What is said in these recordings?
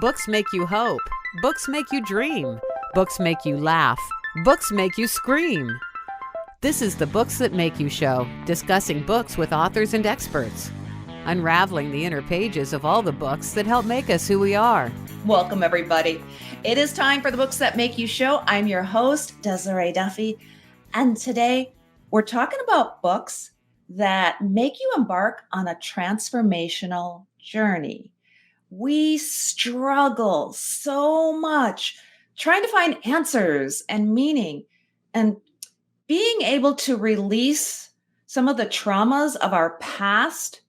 Books make you hope. Books make you dream. Books make you laugh. Books make you scream. This is the Books That Make You show, discussing books with authors and experts, unraveling the inner pages of all the books that help make us who we are. Welcome, everybody. It is time for the Books That Make You show. I'm your host, Desiree Duffy, and today we're talking about books that make you embark on a transformational journey. We struggle so much trying to find answers and meaning, and being able to release some of the traumas of our past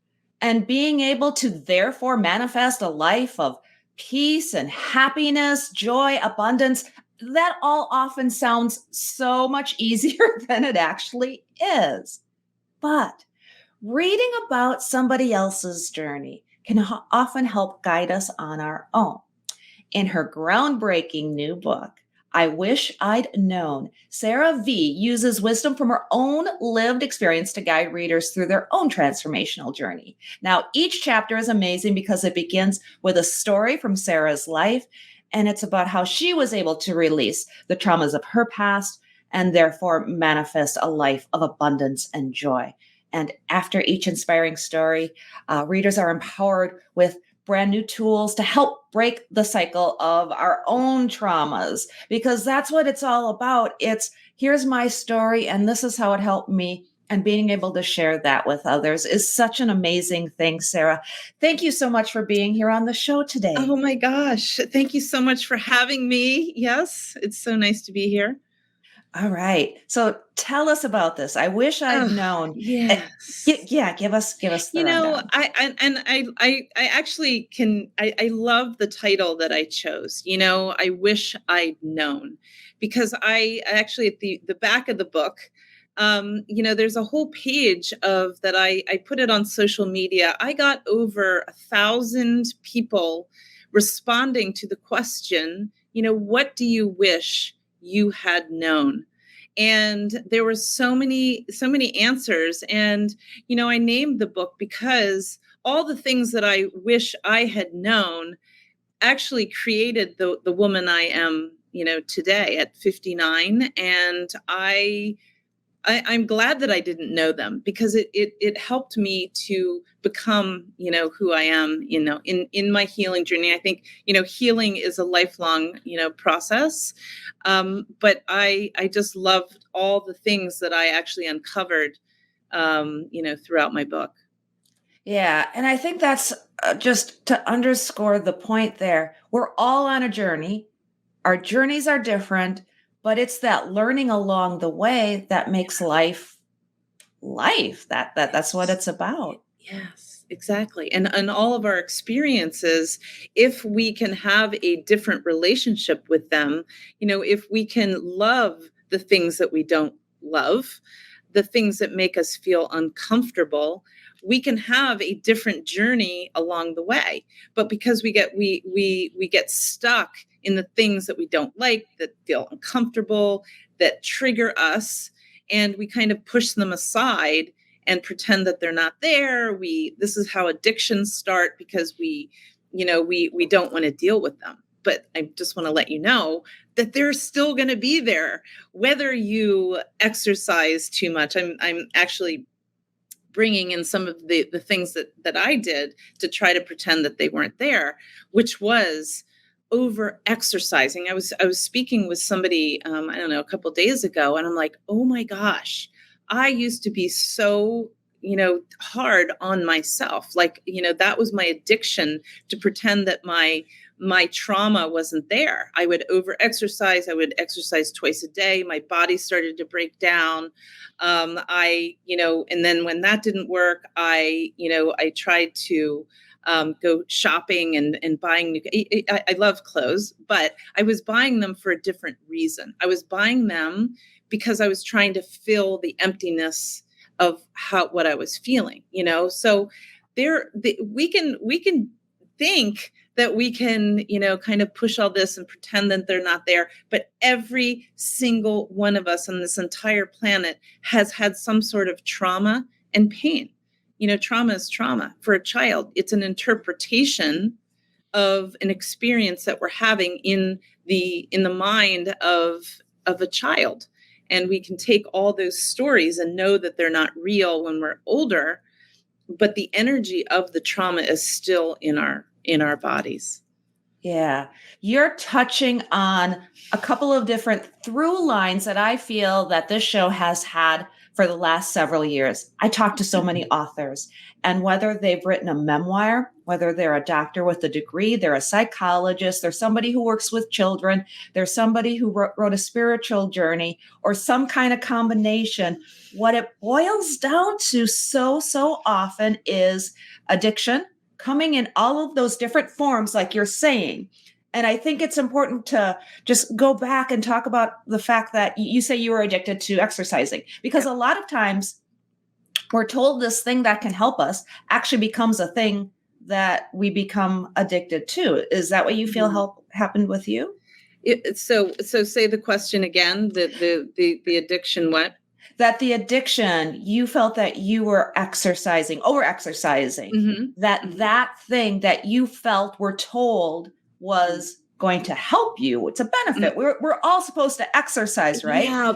and being able to therefore manifest a life of peace and happiness, joy, abundance. That all often sounds so much easier than it actually is. But reading about somebody else's journey can often help guide us on our own. In her groundbreaking new book, I Wish I'd Known, Sarah Vie uses wisdom from her own lived experience to guide readers through their own transformational journey. Now, each chapter is amazing because it begins with a story from Sarah's life, and it's about how she was able to release the traumas of her past and therefore manifest a life of abundance and joy. And after each inspiring story, readers are empowered with brand new tools to help break the cycle of our own traumas, because that's what it's all about. It's here's my story and this is how it helped me. And being able to share that with others is such an amazing thing, Sarah. Thank you so much for being here on the show today. Oh my gosh. Thank you so much for having me. Yes, it's so nice to be here. All right. So tell us about this. I wish I'd known. Yes. Yeah. Give us the rundown. I actually can. I love the title that I chose. I wish I'd known, because I actually at the back of the book, there's a whole page of that. I put it on social media. I got over 1,000 people responding to the question. What do you wish you had known? And there were so many answers. And, I named the book because all the things that I wish I had known actually created the woman I am, today at 59. And I'm glad that I didn't know them, because it helped me to become, who I am, in my healing journey. I think, healing is a lifelong, process. But I just loved all the things that I actually uncovered, throughout my book. Yeah. And I think that's just to underscore the point there. We're all on a journey. Our journeys are different, but it's that learning along the way that makes life. That's what it's about. Yes, exactly. And all of our experiences, if we can have a different relationship with them, if we can love the things that we don't love, the things that make us feel uncomfortable, we can have a different journey along the way. But because we get stuck in the things that we don't like, that feel uncomfortable, that trigger us, and we kind of push them aside and pretend that they're not there. This is how addictions start, because we don't want to deal with them. But I just want to let you know that they're still going to be there, whether you exercise too much. I'm actually bringing in some of the things that I did to try to pretend that they weren't there, which was over exercising. I was speaking with somebody, a couple of days ago, and I'm like, oh my gosh, I used to be so, hard on myself. Like, that was my addiction, to pretend that my trauma wasn't there. I would over exercise. I would exercise twice a day. My body started to break down. And then when that didn't work, I tried to go shopping and buying new. I love clothes, but I was buying them for a different reason. I was buying them because I was trying to fill the emptiness of what I was feeling. So we can think that we can, kind of push all this and pretend that they're not there. But every single one of us on this entire planet has had some sort of trauma and pain. Trauma is trauma. For a child, it's an interpretation of an experience that we're having in the mind of a child. And we can take all those stories and know that they're not real when we're older, but the energy of the trauma is still in our bodies. Yeah. You're touching on a couple of different through lines that I feel that this show has had for the last several years. I talk to so many authors, and whether they've written a memoir, whether they're a doctor with a degree, they're a psychologist, they're somebody who works with children, there's somebody who wrote a spiritual journey, or some kind of combination. What it boils down to so often is addiction, coming in all of those different forms, like you're saying. And I think it's important to just go back and talk about the fact that you say you were addicted to exercising, because a lot of times we're told this thing that can help us actually becomes a thing that we become addicted to. Is that what you feel happened with you? So say the question again, the addiction, what? That the addiction, you felt that you were over exercising, that thing that you felt were told was going to help you. It's a benefit. We're all supposed to exercise, right? Yeah,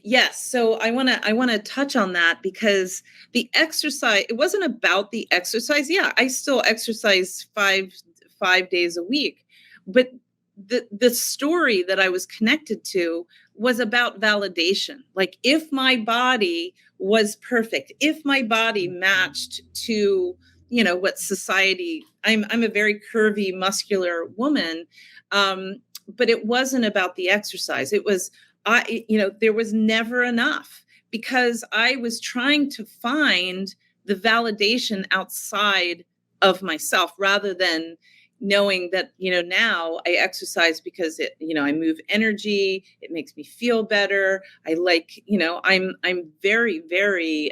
yes. So I want to touch on that, because the exercise, it wasn't about the exercise. Yeah, I still exercise five days a week, but the story that I was connected to was about validation. Like, if my body was perfect, if my body matched to, what society, I'm a very curvy, muscular woman. But it wasn't about the exercise. It was, there was never enough, because I was trying to find the validation outside of myself, rather than knowing that, now I exercise because I move energy. It makes me feel better. I like, I'm very, very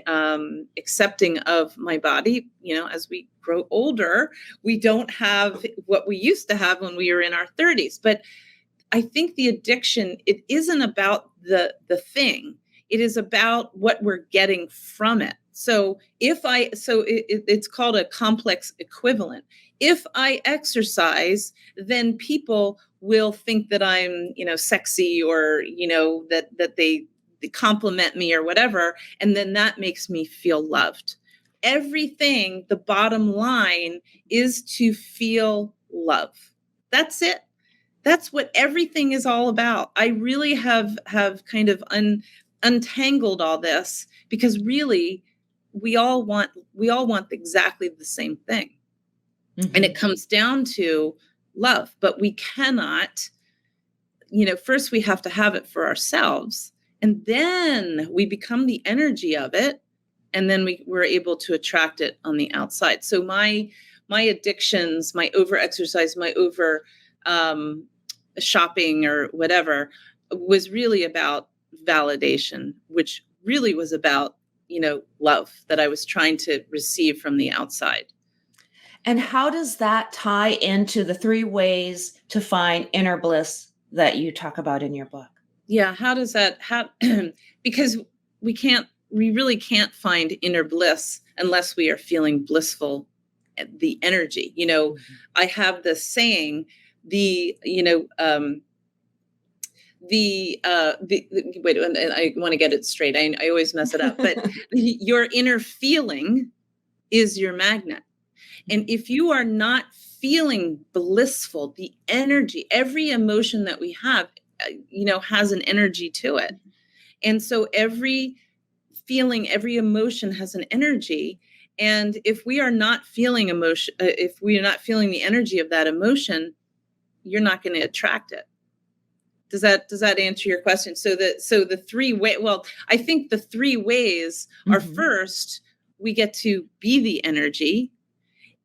accepting of my body. As we grow older, we don't have what we used to have when we were in our 30s. But I think the addiction, it isn't about the thing. It is about what we're getting from it. So it's called a complex equivalent. If I exercise, then people will think that I'm, sexy, or, that they compliment me or whatever. And then that makes me feel loved. Everything, the bottom line is to feel love. That's it. That's what everything is all about. I really have kind of untangled all this, because really we all want exactly the same thing. And it comes down to love, but we cannot, first we have to have it for ourselves, and then we become the energy of it. And then we're able to attract it on the outside. So my addictions, my over exercise, my over shopping or whatever, was really about validation, which really was about, love that I was trying to receive from the outside. And how does that tie into the 3 ways to find inner bliss that you talk about in your book? Yeah. Because we really can't find inner bliss unless we are feeling blissful, the energy. I have this saying, wait, I want to get it straight. I always mess it up, but your inner feeling is your magnet. And if you are not feeling blissful, the energy, every emotion that we have, has an energy to it. And so every feeling, every emotion has an energy. And if we are not feeling emotion, if we are not feeling the energy of that emotion, you're not going to attract it. Does that answer your question? So the 3 ways, I think the 3 ways are, first, we get to be the energy.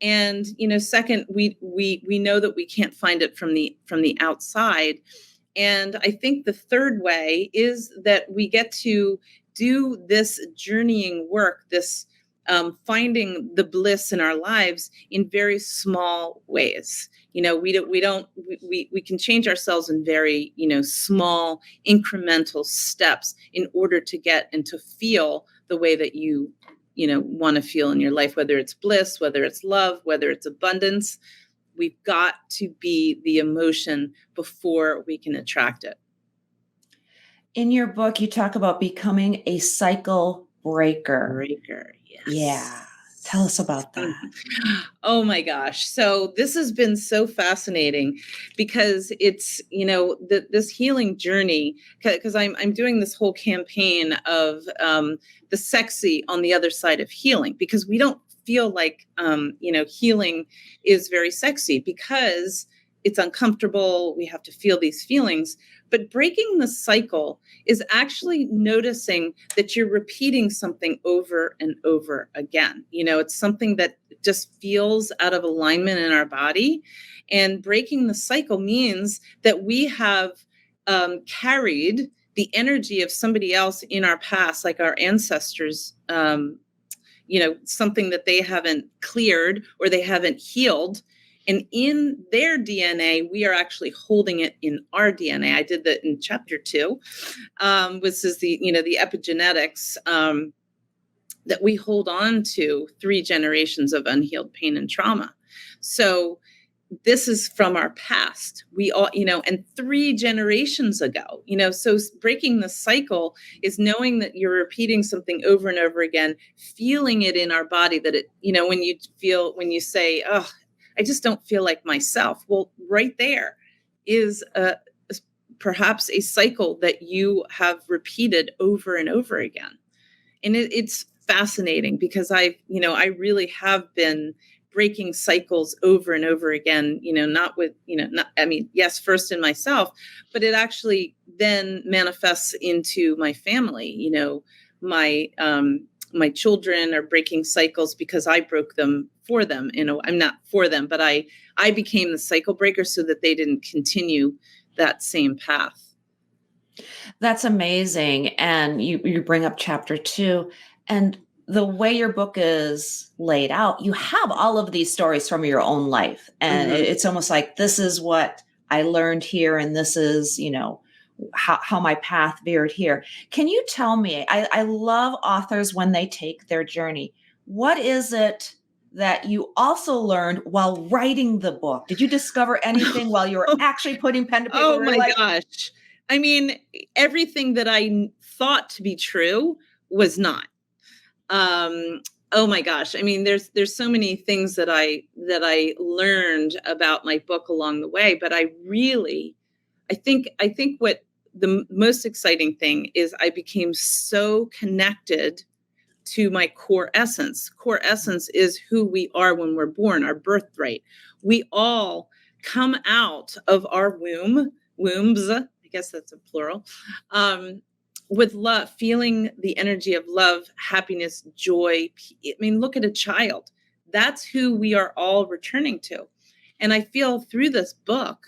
And, second, we know that we can't find it from the outside. And I think the 3rd way is that we get to do this journeying work, this finding the bliss in our lives in very small ways. We can change ourselves in very, small incremental steps in order to get and to feel the way that you want to feel in your life, whether it's bliss, whether it's love, whether it's abundance. We've got to be the emotion before we can attract it. In your book, you talk about becoming a cycle breaker. Yes. Yeah. Tell us about that. Oh my gosh. So this has been so fascinating because it's, this healing journey, because I'm doing this whole campaign of the sexy on the other side of healing, because we don't feel like, healing is very sexy because it's uncomfortable. We have to feel these feelings. But breaking the cycle is actually noticing that you're repeating something over and over again. It's something that just feels out of alignment in our body. And breaking the cycle means that we have carried the energy of somebody else in our past, like our ancestors, something that they haven't cleared or they haven't healed. And in their DNA, we are actually holding it in our DNA. I did that in chapter 2. This is the epigenetics that we hold on to 3 generations of unhealed pain and trauma. So this is from our past. We all, and 3 generations ago, so breaking the cycle is knowing that you're repeating something over and over again, feeling it in our body that it, when you say, oh, I just don't feel like myself. Well, right there is perhaps a cycle that you have repeated over and over again. And it's fascinating because I really have been breaking cycles over and over again, yes, first in myself, but it actually then manifests into my family. My children are breaking cycles because I broke them for them. I'm not for them, but I became the cycle breaker so that they didn't continue that same path. That's amazing. And you bring up chapter 2, and the way your book is laid out, you have all of these stories from your own life. And it's almost like, this is what I learned here. And this is, how my path veered here. Can you tell me, I love authors when they take their journey. What is it that you also learned while writing the book? Did you discover anything while you were actually putting pen to paper? Oh my gosh. I mean, everything that I thought to be true was not. Oh my gosh. I mean, there's so many things that I learned about my book along the way, but I think what the most exciting thing is I became so connected to my core essence. Core essence is who we are when we're born, our birthright. We all come out of our wombs, I guess that's a plural, with love, feeling the energy of love, happiness, joy. I mean, look at a child. That's who we are all returning to. And I feel through this book,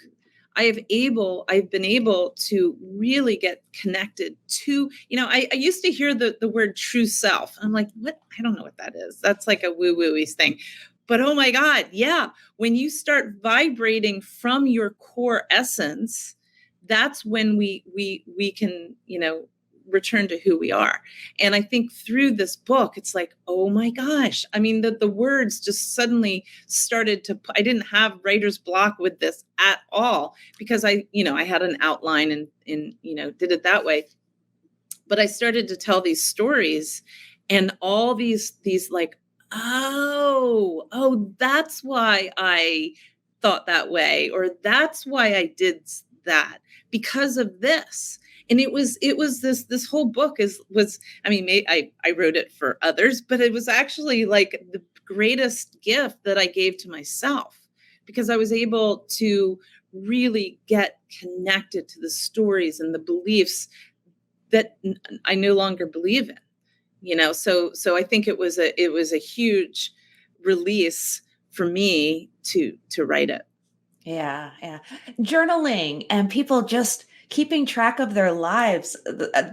I've been able to really get connected to, I used to hear the word true self. I'm like, what? I don't know what that is. That's like a woo-woo-y thing. But oh my God, yeah. When you start vibrating from your core essence, that's when we can, return to who we are. And I think through this book, it's like, oh my gosh. I mean, the words just suddenly started to, I didn't have writer's block with this at all because I had an outline and did it that way. But I started to tell these stories and all these like, oh, that's why I thought that way, or that's why I did that because of this. And it was this whole book was I wrote it for others, but it was actually like the greatest gift that I gave to myself because I was able to really get connected to the stories and the beliefs that I no longer believe in, so I think it was a huge release for me to write it. Yeah. Journaling and people just keeping track of their lives.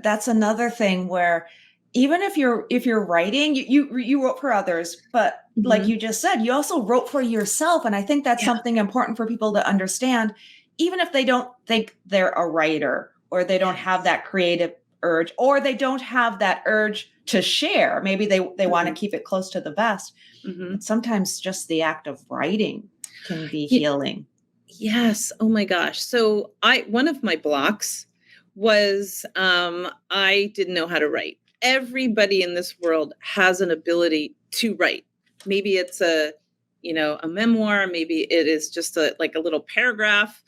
That's another thing where even if you're writing, you wrote for others, but like you just said, you also wrote for yourself. And I think that's something important for people to understand, even if they don't think they're a writer or they don't have that creative urge, or they don't have that urge to share. Maybe they want to keep it close to the vest. But sometimes just the act of writing can be Ye- healing. Yes. Oh my gosh. So one of my blocks was I didn't know how to write. Everybody in this world has an ability to write. Maybe it's a memoir, maybe it is just like a little paragraph.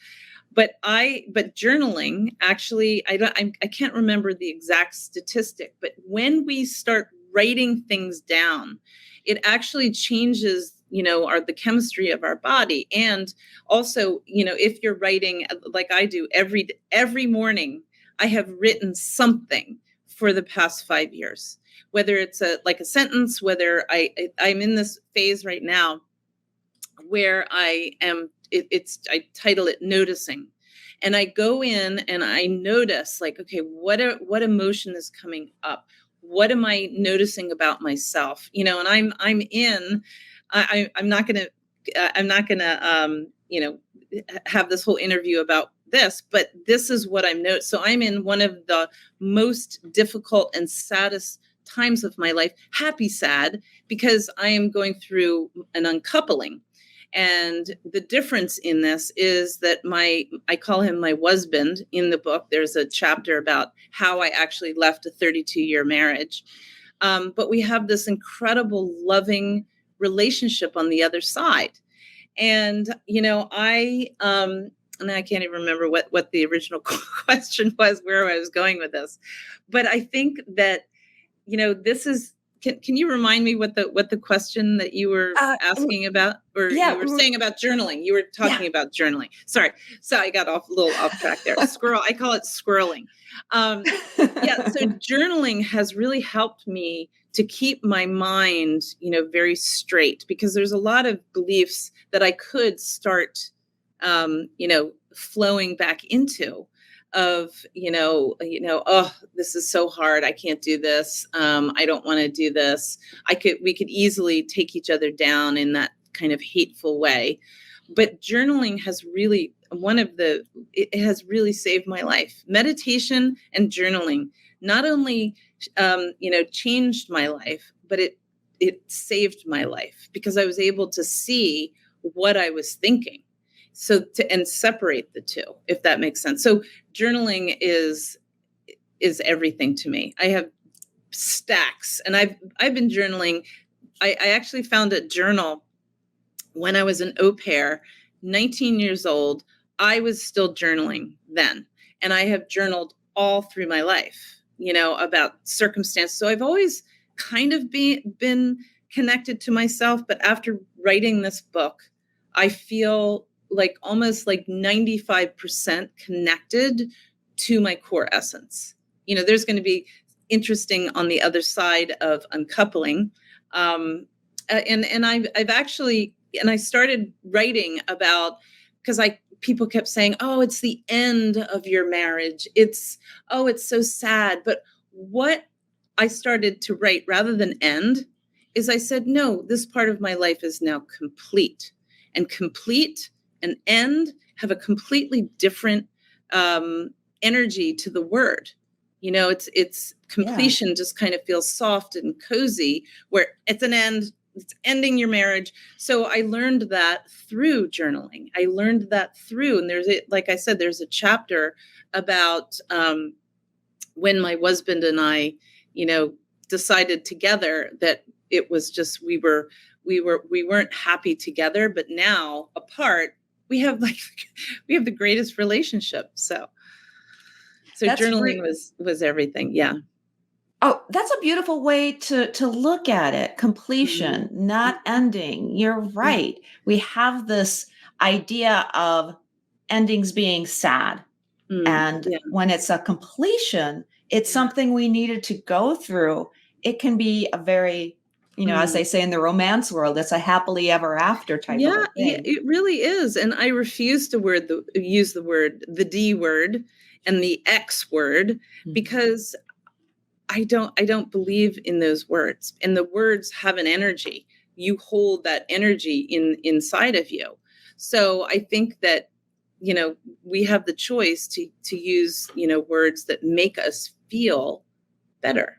But journaling, actually, I can't remember the exact statistic, but when we start writing things down, it actually changes, the chemistry of our body. And also, if you're writing like I do every morning, I have written something for the past 5 years, whether it's like a sentence, whether I'm in this phase right now where I title it noticing. And I go in and I notice, like, okay, what emotion is coming up? What am I noticing about myself? And I'm not going to, have this whole interview about this, but this is what I'm noticing. So I'm in one of the most difficult and saddest times of my life, happy, sad, because I am going through an uncoupling. And the difference in this is that I call him my husband in the book. There's a chapter about how I actually left a 32-year marriage. But we have this incredible, loving relationship on the other side. And, and I can't even remember what the original question was, where I was going with this. But I think that, this is, can you remind me what the question that you were asking about, or you were saying about journaling? You were talking about journaling. Sorry, so I got a little off track there. I call it squirreling. So journaling has really helped me to keep my mind, very straight, because there's a lot of beliefs that I could start, flowing back into. Of, oh, this is so hard. I can't do this. I don't want to do this. We could easily take each other down in that kind of hateful way. But journaling has really, it has really saved my life. Meditation and journaling not only, changed my life, but it saved my life, because I was able to see what I was thinking. And separate the two, if that makes sense. So journaling is everything to me. I have stacks, and I've been journaling. I actually found a journal when I was an au pair, 19 years old. I was still journaling then, and I have journaled all through my life, about circumstances. So I've always kind of been connected to myself, but after writing this book, I feel like almost like 95% connected to my core essence. There's going to be interesting on the other side of uncoupling. And I've actually, and I started writing about, because people kept saying, oh, it's the end of your marriage. It's so sad. But what I started to write rather than end is I said, no, this part of my life is now complete. And complete and end have a completely different energy to the word. It's completion just kind of feels soft and cozy, where it's an end, it's ending your marriage. So I learned that through journaling. And like I said, there's a chapter about when my husband and I, decided together that it was just, we weren't happy together, but now apart, we have the greatest relationship. So journaling was everything. Yeah. Oh, that's a beautiful way to look at it. Completion, not ending. You're right. We have this idea of endings being sad. And when it's a completion, it's something we needed to go through. It can be a very, as they say in the romance world, it's a happily ever after type of a thing. Yeah, it really is. And I refuse to use the D word and the X word, because I don't believe in those words. And the words have an energy. You hold that energy inside of you. So I think that, we have the choice to use, words that make us feel better.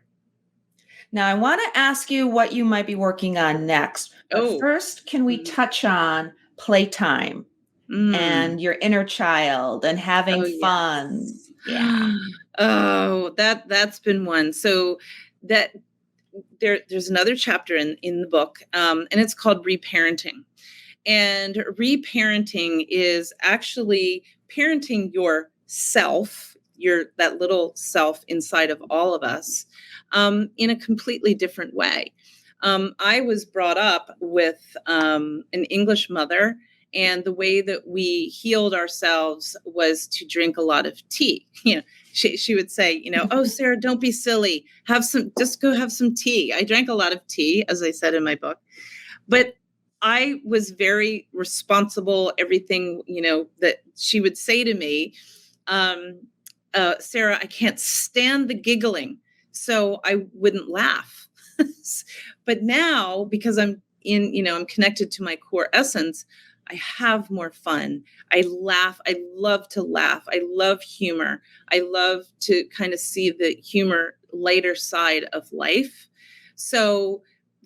Now, I want to ask you what you might be working on next. But first, can we touch on playtime Mm. and your inner child and having Oh, fun. yes. Yeah. Oh, that's been one. So that there's another chapter in the book, and it's called reparenting. And reparenting is actually parenting yourself, that little self inside of all of us, in a completely different way. I was brought up with an English mother, and the way that we healed ourselves was to drink a lot of tea. She would say, oh, Sarah, don't be silly. Just go have some tea. I drank a lot of tea, as I said in my book. But I was very responsible. Everything, that she would say to me, Sarah, I can't stand the giggling. So I wouldn't laugh. But now, because I'm connected to my core essence, I have more fun. I laugh. I love to laugh. I love humor. I love to kind of see the humor, lighter side of life. So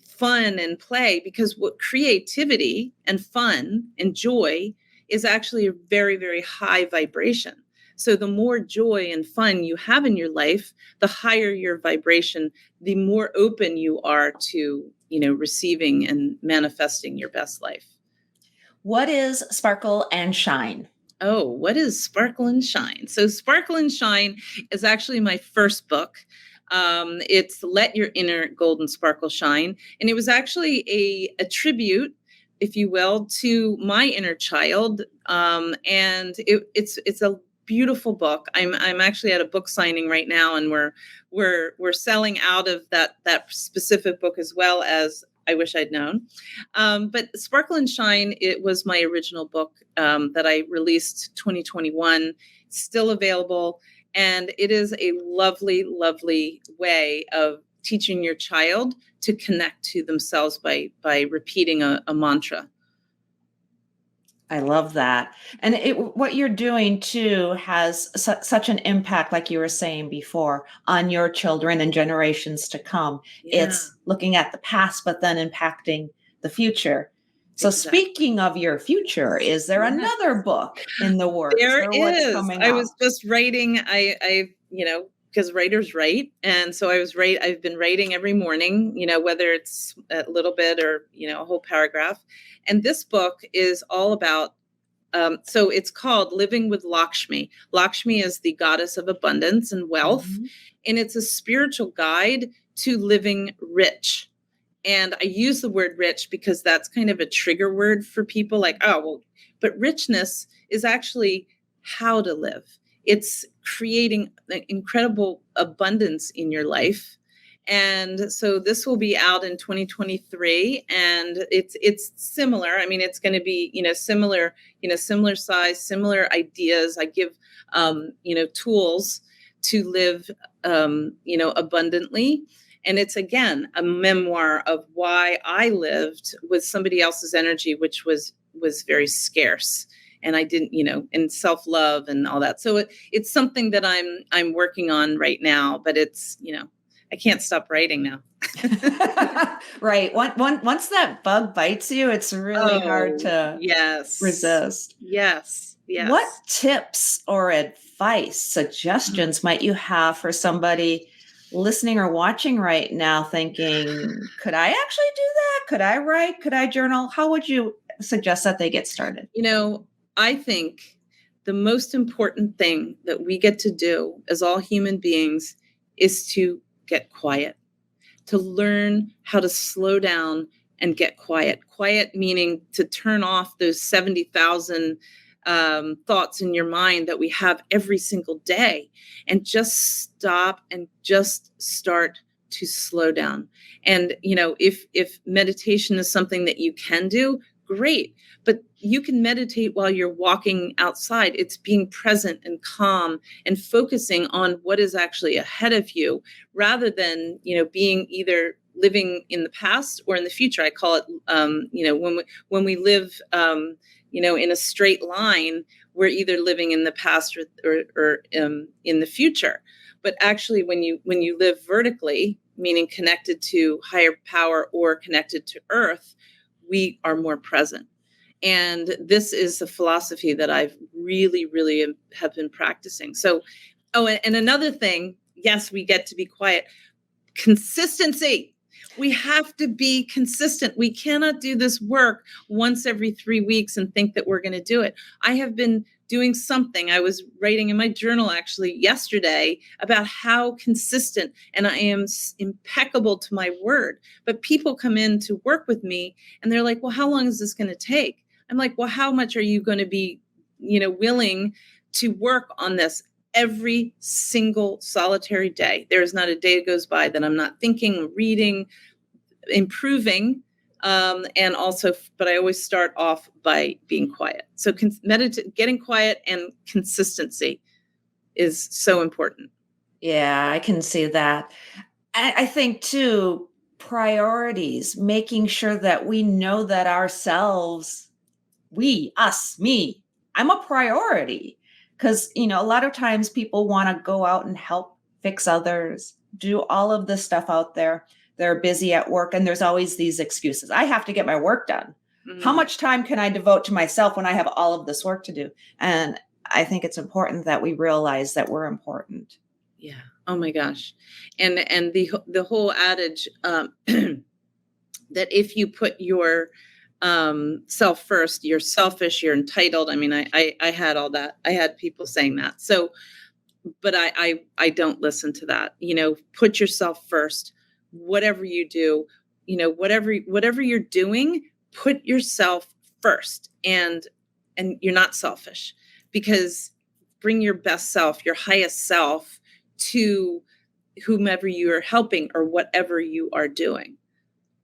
fun and play, because what creativity and fun and joy is actually a very, very high vibration. So the more joy and fun you have in your life, the higher your vibration, the more open you are to, receiving and manifesting your best life. What is Sparkle and Shine? Oh, what is Sparkle and Shine? So Sparkle and Shine is actually my first book. It's Let Your Inner Golden Sparkle Shine. And it was actually a tribute, if you will, to my inner child. And it's a beautiful book. I'm actually at a book signing right now, and we're selling out of that specific book, as well as I Wish I'd Known. But Sparkle and Shine, it was my original book that I released 2021. It's still available. And it is a lovely, lovely way of teaching your child to connect to themselves by repeating a mantra. I love that. And what you're doing too has such an impact, like you were saying before, on your children and generations to come. Yeah. It's looking at the past, but then impacting the future. So Exactly. speaking of your future, is there Yes. another book in the works, There or what's is. coming I up? was just writing. Because writers write, and so I've been writing every morning. Whether it's a little bit or a whole paragraph. And this book is all about. So it's called Living with Lakshmi. Lakshmi is the goddess of abundance and wealth, Mhm. and it's a spiritual guide to living rich. And I use the word rich because that's kind of a trigger word for people, like, oh, well, but richness is actually how to live. It's creating an incredible abundance in your life. And so this will be out in 2023, and it's similar. I mean, it's going to be, similar size, similar ideas. I give, tools to live, abundantly. And it's, again, a memoir of why I lived with somebody else's energy, which was very scarce. And I didn't, and self-love and all that. So it's something that I'm working on right now, but it's, I can't stop writing now. Right. Once that bug bites you, it's really hard to Yes. resist. Yes. Yes. What tips or advice, suggestions might you have for somebody listening or watching right now thinking, could I actually do that? Could I write? Could I journal? How would you suggest that they get started? I think the most important thing that we get to do as all human beings is to get quiet, to learn how to slow down and get quiet. Quiet meaning to turn off those 70,000 thoughts in your mind that we have every single day, and just stop and just start to slow down. And, if meditation is something that you can do, great. But you can meditate while you're walking outside. It's being present and calm and focusing on what is actually ahead of you, rather than, being either living in the past or in the future. I call it, when we live, in a straight line, we're either living in the past or in the future. But actually, when you live vertically, meaning connected to higher power or connected to earth, we are more present. And this is the philosophy that I've really, really have been practicing. So, and another thing, yes, we get to be quiet. Consistency. We have to be consistent. We cannot do this work once every 3 weeks and think that we're going to do it. I have been doing something. I was writing in my journal actually yesterday about how consistent, and I am impeccable to my word. But people come in to work with me and they're like, well, how long is this going to take? I'm like, well, how much are you going to be, willing to work on this every single solitary day? There is not a day that goes by that I'm not thinking, reading, improving. And also, but I always start off by being quiet. So getting quiet and consistency is so important. Yeah, I can see that. I think too, priorities, making sure that we know that ourselves, we, us, me, I'm a priority. Because, a lot of times people want to go out and help fix others, do all of this stuff out there. They're busy at work, and there's always these excuses. I have to get my work done. Mm-hmm. How much time can I devote to myself when I have all of this work to do? And I think it's important that we realize that we're important. Yeah. Oh my gosh. And the whole adage that if you put your self first, you're selfish, you're entitled. I mean, I had all that. I had people saying that. So, but I don't listen to that. Put yourself first. Whatever you do, whatever you're doing, put yourself first, and you're not selfish, because bring your best self, your highest self, to whomever you are helping or whatever you are doing.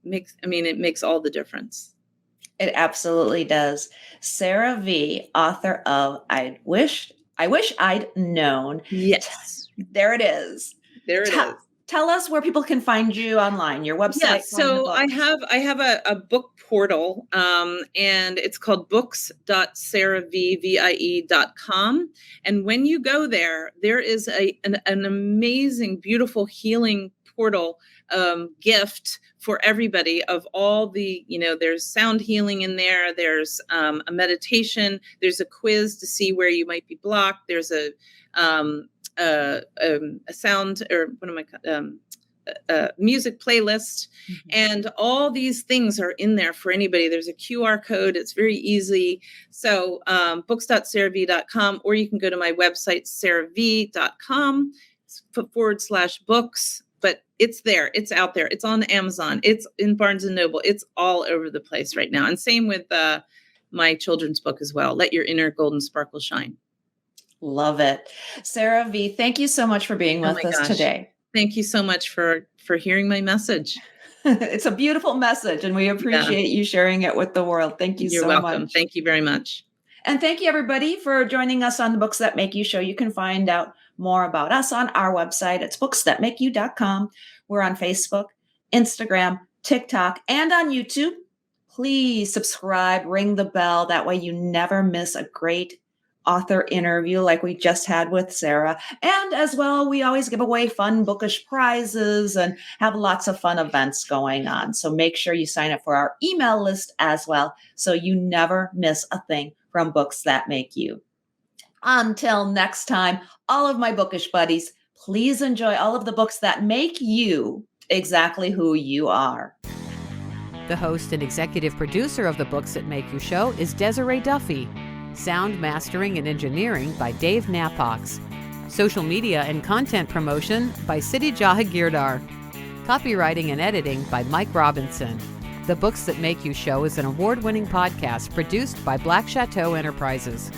It makes all the difference. It absolutely does. Sarah Vie, author of I Wish I'd Known. Yes. There it is. There it is. Tell us where people can find you online, your website. Yeah, so I have a book portal, and it's called books.sarahvie.com. And when you go there, there is an amazing, beautiful healing portal gift for everybody of all the, there's sound healing in there. There's a meditation. There's a quiz to see where you might be blocked. There's a sound, or what am I, music playlist. Mm-hmm. And all these things are in there for anybody. There's a QR code. It's very easy. So books.sarahvie.com, or you can go to my website, sarahvie.com /books. But it's there. It's out there. It's on Amazon. It's in Barnes and Noble. It's all over the place right now. And same with my children's book as well. Let Your Inner Golden Sparkle Shine. Love it. Sarah Vie, thank you so much for being with us today. Thank you so much for hearing my message. It's a beautiful message, and we appreciate you sharing it with the world. Thank you so much. You're welcome. Thank you very much. And thank you, everybody, for joining us on the Books That Make You show. You can find out more about us on our website. It's booksthatmakeyou.com. We're on Facebook, Instagram, TikTok, and on YouTube. Please subscribe, ring the bell. That way you never miss a great author interview like we just had with Sarah. And as well, we always give away fun bookish prizes and have lots of fun events going on. So make sure you sign up for our email list as well, so you never miss a thing from Books That Make You. Until next time, all of my bookish buddies, please enjoy all of the books that make you exactly who you are. The host and executive producer of the Books That Make You show is Desiree Duffy. Sound mastering and engineering by Dave Napox. Social media and content promotion by Siddhi Jahagirdar. Copywriting and editing by Mike Robinson. The Books That Make You show is an award-winning podcast produced by Black Chateau Enterprises.